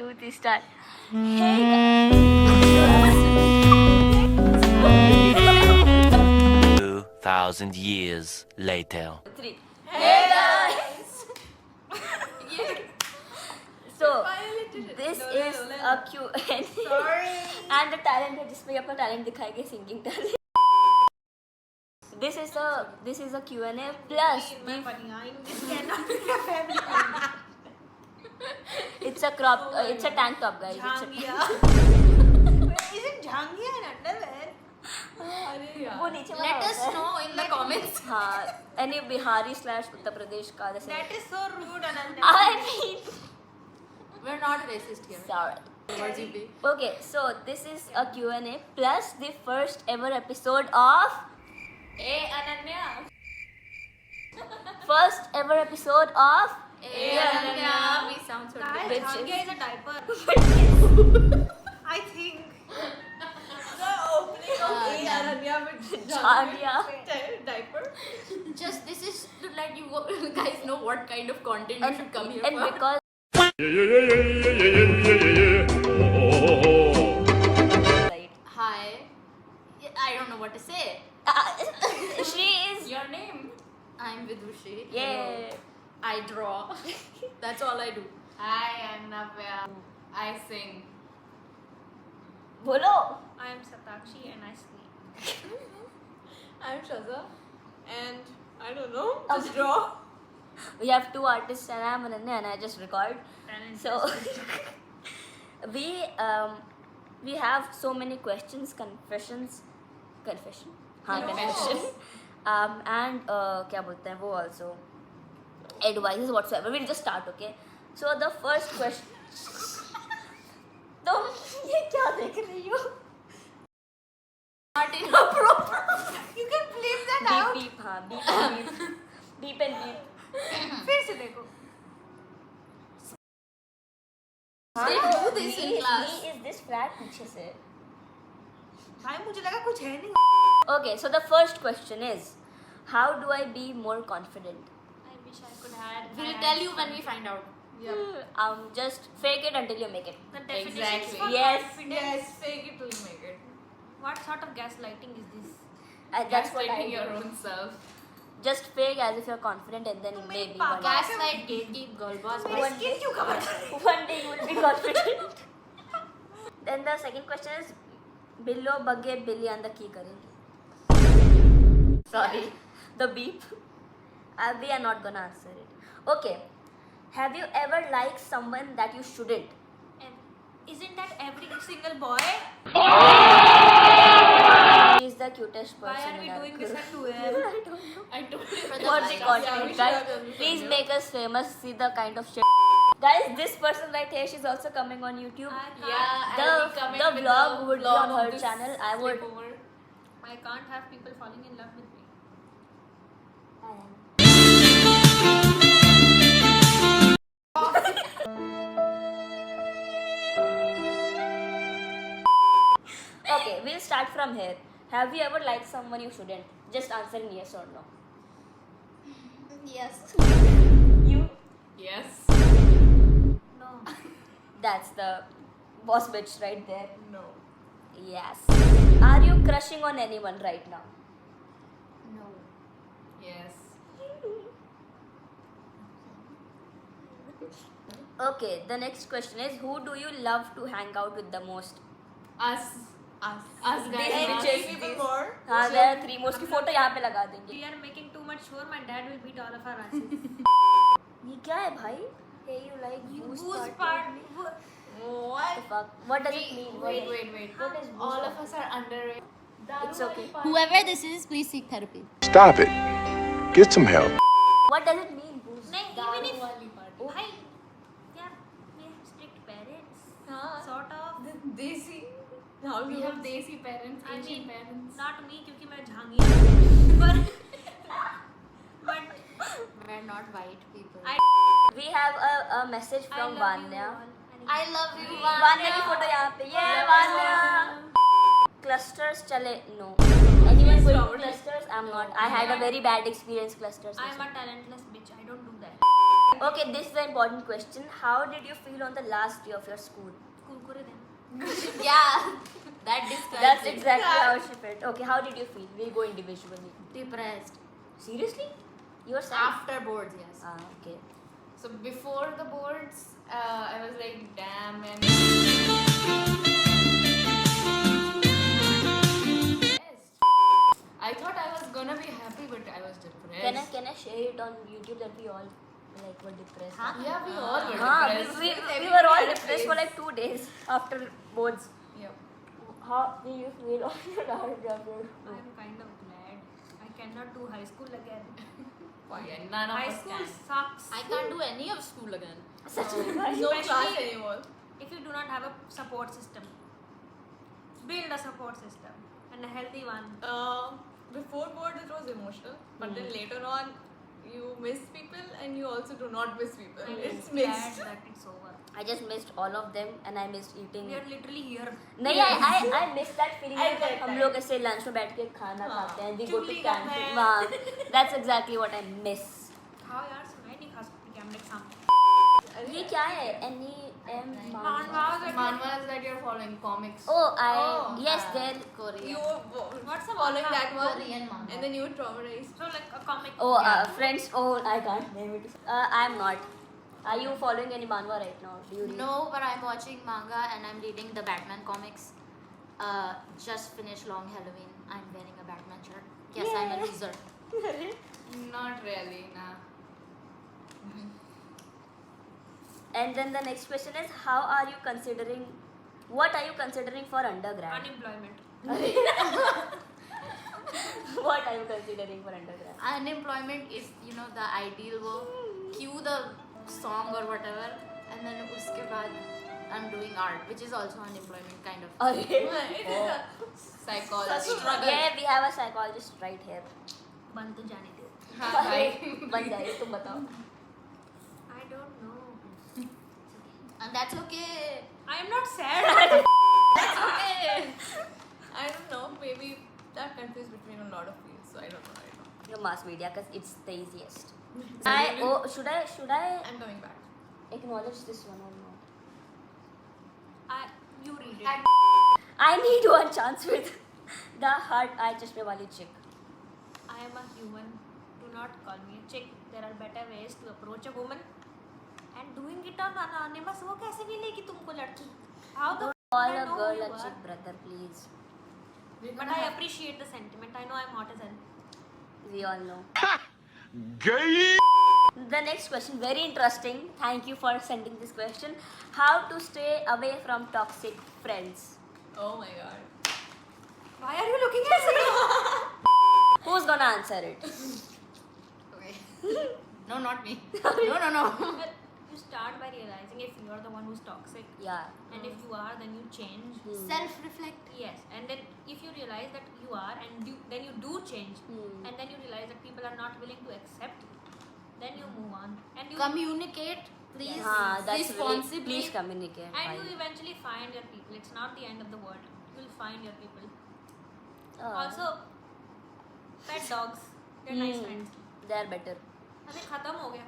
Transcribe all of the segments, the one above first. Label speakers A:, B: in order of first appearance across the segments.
A: 2, 3, start.
B: 2,000 years later.
A: 3. Hey guys! So, this is a Q&A.
C: Sorry.
A: And the talent है जिसमें अपना talent दिखाएंगे, singing talent. This is a Q&A plus
C: This cannot be a family.
A: it's a tank top, guys.
C: Jhangia. Isn't Jhangia an underwear?
A: वो नीचे वाला
D: Let us
A: होता है.
D: know in the comments.
A: हाँ, any Bihari / Uttar Pradesh का जैसे.
C: That is so rude, Ananya.
A: I mean,
D: We're not racist here.
A: sorry.
D: RGB.
A: Okay, so this is a Q&A plus the first ever episode of
D: Hey Ananya.
A: first ever episode of
D: Hey Ananya. We sound so
C: Guys,
D: good.
C: Jhangia is a diaper. I think. The opening of
D: Ah,
C: A
D: done.
C: Ananya with
A: Jhangia.
C: diaper.
D: Just this is to let you guys know what kind of content you should come here
A: and
D: for.
A: because right,
D: Hi. I don't know what to say.
A: she is
D: Your name? I'm Vidushi.
A: yeah.
D: I draw. That's all I do.
C: Hi, I'm Navya.
D: I sing.
A: बोलो.
C: I am Satakshi and I sleep.
D: I'm Shaza.
C: And I don't know.
A: Just
C: draw.
A: We have 2 artists and I'm Ananya and I just record. So we have so many questions, confession हाँ confession and क्या बोलते हैं वो also advices whatsoever. We'll just start, okay? So the first question. तो ये क्या देख रही हो?
D: Not inappropriate.
C: You can bleep that
A: Beep
C: out.
A: beep हाँ beep and beep beep and beep.
C: फिर से देखो.
D: They do this in class.
A: He is this flat पीछे से.
C: भाई मुझे लगा कुछ है नहीं.
A: Okay, so the first question is, how do I be more confident?
C: I wish I could have.
D: We'll tell you when we find out.
A: Just fake it until you make it.
C: The definitions
D: Exactly.
C: for
A: Yes.
C: confidence.
D: fake it till you make it.
C: What sort of gaslighting is this?
A: That's what I
D: Gaslighting
A: do.
D: your own self.
A: Just fake as if you're confident and then
C: मेरे
A: maybe
C: पापा
A: one day,
D: Gaslight, gatekeep, girl boss.
C: मेरी
A: One
C: skin
A: day.
C: क्यों cover कर रही है?
A: one day you will be confident. Then the second question is, बिल्लो बग्गे बिल्ली अंदर की करेंगे? Sorry, the beep. We are not gonna answer it. Okay, have you ever liked someone that you shouldn't?
C: And isn't that every single boy?
A: He is the cutest person.
C: Why are we
A: in our
C: doing this
A: group.
C: at 2 a.m.?
D: I told you for
A: For the content, guys. Please make us famous. See the kind of shit. Guys, this person right here, she's also coming on YouTube.
C: I can't,
D: Yeah,
A: The-
D: I'll be coming
A: the
D: with
A: vlog
D: the
A: would be
D: vlog
A: on
D: of
A: her
D: this
A: channel. I would-
D: sleepover.
C: I can't have people falling in love with me.
A: Okay, we'll start from here. Have you ever liked someone you shouldn't? Just answer in yes or no.
D: Yes.
A: You?
D: Yes.
C: No.
A: That's the boss bitch right there.
D: No.
A: Yes. Are you crushing on anyone right now?
D: No. Yes.
A: Okay, the next question is, who do you love to hang out with the most?
D: Us. Us. Us guys.
A: These
D: Us.
A: bitches.
D: People more.
A: हाँ, there are 3 most की photo यहाँ पे लगा देंगे.
C: We are making too much sure my dad will beat all of our asses.
A: ये क्या है भाई? Hey, you like booze
C: Booze
A: party?
C: part.
A: What the fuck? What does it mean?
D: Wait.
A: What is booze
D: All
A: party?
D: of us are underage.
A: It's okay.
D: Whoever this is, please seek therapy.
E: Stop it. Get some help.
A: What does it mean, booze?
C: नहीं, even if
A: Oh.
C: भाई यार we have strict parents.
D: हाँ.
C: Sort of.
D: Desi. We have desi parents,
C: I
D: Asian
C: mean,
D: parents.
C: not me क्योंकि मैं झांगिया हूँ. but
D: We're not white people.
A: We have a message
C: I
A: from
C: love you
A: Vanya.
C: all.
D: I love you,
A: Vanya की photo यहाँ पे. Yeah,
D: Yeah.
A: Vanya. Clusters चले? No. Anyone going to clusters? I'm not. I had a very bad experience clusters.
C: I'm a talentless bitch. I don't do that.
A: Okay, this is the important question. How did you feel on the last day of your school?
C: Kurkure then.
D: Yeah, that describes
A: That's
D: it.
A: exactly how she felt. Okay, how did you feel? We'll go individually.
D: Depressed.
A: Seriously? You were sad?
D: After boards, yes.
A: Ah, okay.
D: So before the boards, I was like, damn, man. I thought I was gonna be happy, but I was depressed.
A: Can I share it on YouTube that we all like were depressed?
D: Huh? Yeah, we all were
A: Haan,
D: depressed.
A: we were all depressed for like 2 days after boards.
D: Yep.
A: How do you feel on your last day of your school?
C: I'm kind of glad. I cannot do high school again.
D: Yeah, none of
C: High
D: us
C: school
D: can.
C: sucks.
D: I can't do any of school again.
A: Such a
D: No class
C: Especially-
D: anymore.
C: If you do not have a support system, build a support system and a healthy one.
F: Before board it was emotional, but then later on you miss people and you also do not miss people.
C: I'm
F: It's
C: glad
F: mixed.
C: that it's over.
A: I just missed all of them and I missed eating.
C: We are literally here.
A: नहीं I miss that feeling
F: I
A: जब
F: get
A: हम
F: that.
A: लोग ऐसे lunch में बैठ के खाना
F: हाँ.
A: खाते हैं we go to
C: चुगली करते
A: canteen
C: हैं.
A: वहाँ that's exactly what I miss.
C: हाँ यार सुनाई नहीं खा सकती कैमरे के सामने.
A: ये क्या है NEM
C: Manhwas are-
D: Manhwas that you're following, comics.
A: Oh I
F: Oh,
A: yes there
D: Korean.
F: You
C: What's a
F: following
C: manhwa?
F: that one
D: Korean manhwa.
F: and then you were traumatized.
C: So like a comic.
A: oh friends oh I can't name it I'm not. Are you following any manhwa right now? Do you read?
D: No, but I'm watching manga and I'm reading the Batman comics. Just finished Long Halloween. I'm wearing a Batman shirt. Yes, I'm a loser. Not really, nah.
A: And then the next question is how are you considering what are you considering for undergrad?
C: Unemployment.
A: What are you considering for undergrad?
D: Unemployment is, you know, the ideal work. Cue the song or whatever, and then uske baad I'm doing art, which is also unemployment kind of.
A: Arre.
F: It is a
D: Psychology.
A: Yeah, we have a psychologist right here.
C: बन तो जाने दो.
D: Hi.
A: बन जाएगी तुम बताओ.
C: I don't know.
D: And that's okay.
C: I am not sad.
D: That's okay.
F: I don't know, maybe that confused between a lot of fields, so I don't know right now.
A: Your mass media because it's the easiest. Should I
F: I'm coming back.
A: acknowledge this one or not?
C: You read it.
D: And
A: I need one chance with the heart eye chashme wali chick.
C: I am a human. Do not call me a chick. There are better ways to approach a woman. And doing it on anonymous, वो कैसे भी लेगी तुमको लड़की? How the
A: Call
C: I
A: a
C: know
A: girl
C: you
A: a
C: are.
A: chick, brother, please.
C: But I appreciate the sentiment. I know I'm hot as hell.
A: We all know.
E: Gay!
A: The next question, very interesting. Thank you for sending this question. How to stay away from toxic friends?
F: Oh my god.
C: Why are you looking at me?
A: Who's gonna answer it?
D: okay. No, not me. No.
C: Well, you start by realizing if you are the one who's toxic,
A: Yeah.
C: and if you are, then you change.
D: Self-reflect.
C: Yes, and then if you realize that you are, and then you do change, and then you realize that people are not willing to accept, then you move on, and you
D: Communicate, please.
A: That's really,
D: responsibly.
A: please communicate.
C: and you
A: Bye.
C: eventually find your people. It's not the end of the world. You'll find your people. Also, pet dogs. They're nice friends.
A: They are better.
C: अरे खत्म हो गया.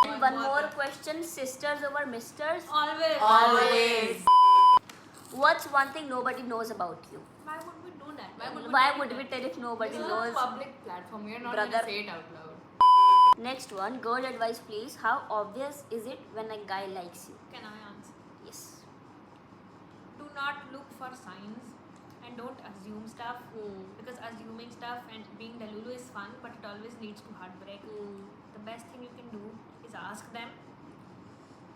A: And one more question, sisters over misters?
C: Always.
A: What's one thing nobody knows about you?
C: Why would we do that?
A: Why would we tell if nobody
D: This is a
A: knows?
D: public platform. We're not
A: Brother.
D: going to say it out loud.
A: Next one, girl advice please. How obvious is it when a guy likes you?
C: Can I answer?
A: Yes.
C: Do not look for signs and don't assume stuff. Because assuming stuff and being delulu is fun, but it always leads to heartbreak. The best thing you can do is ask them.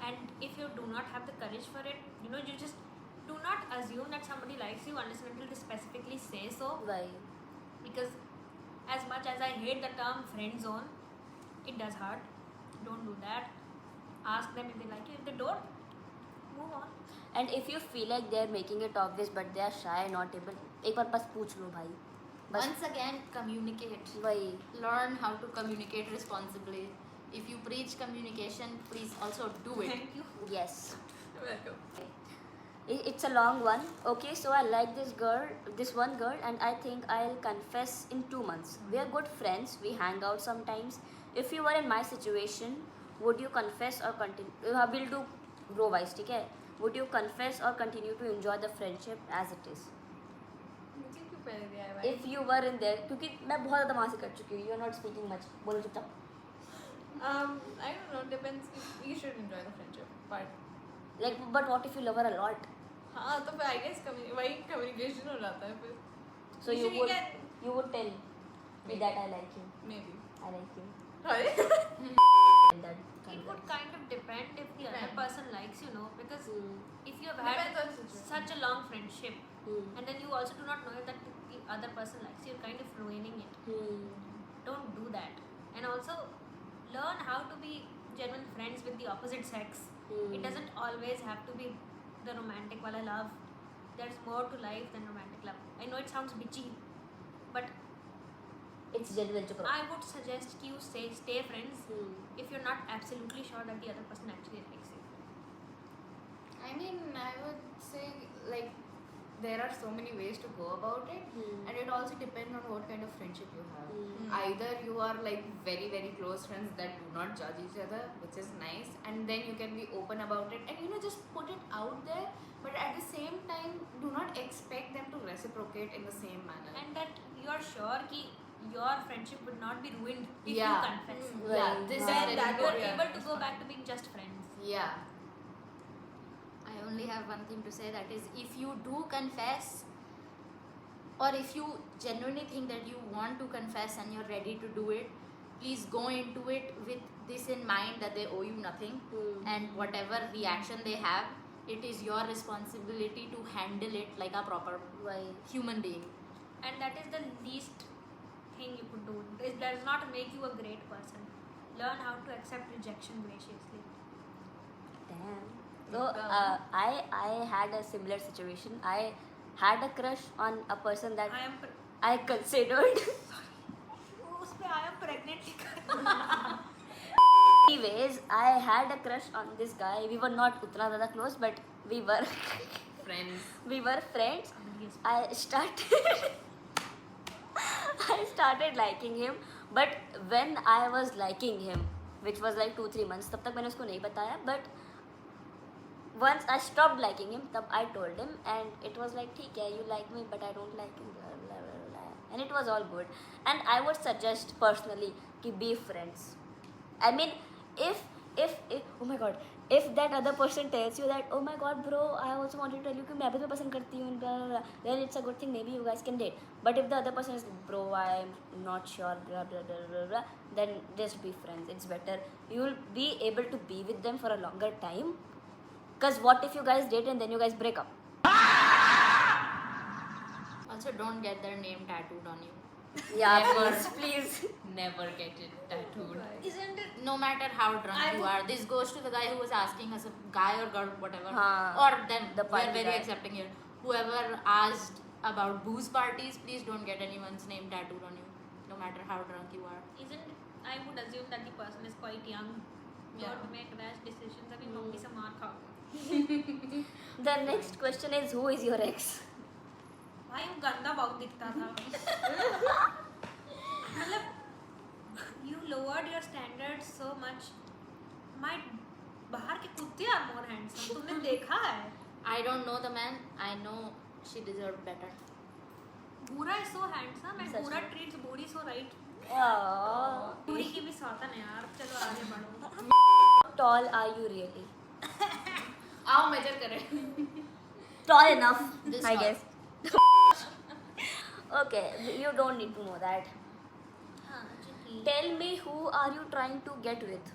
C: And if you do not have the courage for it, you just do not assume that somebody likes you unless and until they specifically say so.
A: Why?
C: Because as much as I hate the term friend zone, it does hurt. Don't do that. Ask them if they like you. If they don't, move on.
A: And if you feel like they're making it obvious but they are shy, not able, एक बार बस पूछ लो भाई. बस
D: Once again, communicate.
A: वही.
D: Learn how to communicate responsibly. If you preach communication, please also do it.
C: Thank you.
A: Yes.
F: Welcome.
A: It's a long one. Okay, so I like this one girl, and I think I'll confess in 2 months. We are good friends. We hang out sometimes. If you were in my situation, would you confess or continue? We'll do row wise, ठीक है? Would you confess or continue to enjoy the friendship as it is?
F: मुझे क्यों पहले दिया है भाई?
A: If you were in there, क्योंकि मैं बहुत ज़्यादा वहाँ से कर चुकी हूँ. You're not speaking much. बोलो चुपचाप.
F: I don't know. Depends. You should enjoy the friendship, but
A: Like, but what if you love her a lot?
F: हाँ तो फिर I guess वही communication हो जाता है फिर.
A: So you
F: Usually
A: would
F: can-
A: you would tell me that I like you.
F: Maybe.
A: I like you.
F: Sorry.
A: And that
C: It would kind of depend if the other
F: Depends.
C: person likes you, know, because if you have
F: Depends
C: had
F: on situation.
C: such a long friendship and then you also do not know that the other person likes you, you're kind of ruining it. Don't do that. And also learn how to be genuine friends with the opposite sex. It doesn't always have to be the romantic wala love. There's more to life than romantic love. I know it sounds bitchy, but
A: It's genuine to
C: I would suggest you stay friends if you're not absolutely sure that the other person actually likes you.
D: I mean, I would say like there are so many ways to go about it, and it also depends on what kind of friendship you have. Either you are like very very close friends that do not judge each other, which is nice, and then you can be open about it and just put it out there. But at the same time, do not expect them to reciprocate in the same manner.
C: And that you are sure ki your friendship would not be ruined if
D: Yeah.
C: you confess.
D: Yeah, this is
F: Then
D: very
F: that
C: You're
F: would be
C: able to go back to being just friends.
D: Yeah. I only have one thing to say, that is, if you do confess, or if you genuinely think that you want to confess and you're ready to do it, please go into it with this in mind, that they owe you nothing, and whatever reaction they have, it is your responsibility to handle it like a proper human being.
C: And that is the least thing you could do. It does not make you a great person. Learn how to accept rejection graciously.
A: Damn. So I had a similar situation. I had a crush on a person that
C: I am
A: I considered.
C: उसपे I am pregnant लिखा.
A: Anyways, I had a crush on this guy. We were not उतना ज़्यादा close, but we were
D: Friends.
A: we were friends. I started liking him, but when I was liking him, which was like 2-3 months, तब तक मैंने उसको नहीं बताया. But once I stopped liking him, तब I told him, and it was like ठीक है, you like me, but I don't like you, blah blah blah blah, and it was all good. And I would suggest personally कि be friends. I mean, if oh my god, if that other person tells you that, oh my god bro, I also wanted to tell you कि मैं भी तुम्हें पसंद करती हूँ, blah blah blah, then it's a good thing, maybe you guys can date. But if the other person is, bro, I'm not sure, blah blah blah blah blah, then just be friends. It's better. You will be able to be with them for a longer time. Because what if you guys date and then you guys break up?
D: Also, don't get their name tattooed on you.
A: Yeah,
D: Never.
A: please.
D: Never get it tattooed.
C: Isn't it?
D: No matter how drunk
C: I
D: you
C: would-
D: are, this goes to the guy who was asking us, a guy or girl, whatever,
A: Haan.
D: or them.
A: The
D: We
A: party
D: are very
A: guy.
D: accepting here. Whoever asked about booze parties, please don't get anyone's name tattooed on you, no matter how drunk you are.
C: Isn't? I would assume that the person is quite young.
F: Yeah.
C: Don't make rash decisions. अभी mummy से मार खाओगे.
A: The next question is, who is your ex?
C: भाई वो गंदा बहुत दिखता था. मतलब you lowered your standards so much. My बाहर के कुत्ते are more handsome. तुमने देखा है?
D: I don't know the man. I know she deserved better.
C: Bura is so handsome and
A: such
C: Bura
A: में.
C: treats Buri so right.
A: Oh.
C: Buri की भी सौतन है यार. चलो आगे बढ़ो.
A: How tall are you really?
D: आओ measure करें.
A: Tall enough,
D: This
A: I
D: tall.
A: guess. Okay, you don't need to know that.
C: हाँ, चुकी.
A: Tell me, who are you trying to get with?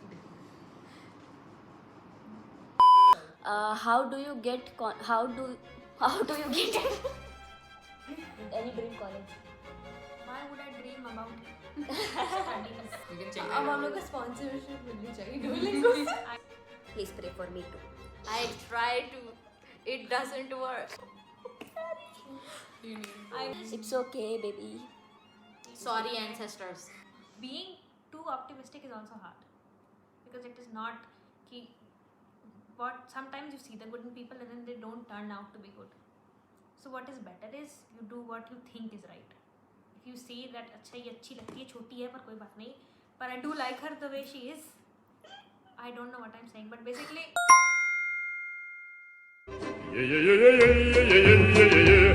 A: How do you get how do you get any dream college?
C: Why would I dream about studies?
D: You can check
F: अब हम लोग को sponsorship मिलनी चाहिए Duolingo से.
A: Please pray for me too.
D: I try to. It doesn't work.
A: It's okay, baby.
D: Sorry, ancestors.
C: Being too optimistic is also hard because it is not ki what sometimes you see the good in people and then they don't turn out to be good. So what is better is you do what you think is right. If you see that अच्छा ये अच्छी लगती है छोटी है पर कोई बात नहीं, but I do like her the way she is, I I don't know what I'm saying, but basically,
E: Yeah, yeah, yeah, yeah, yeah, yeah, yeah, yeah, yeah.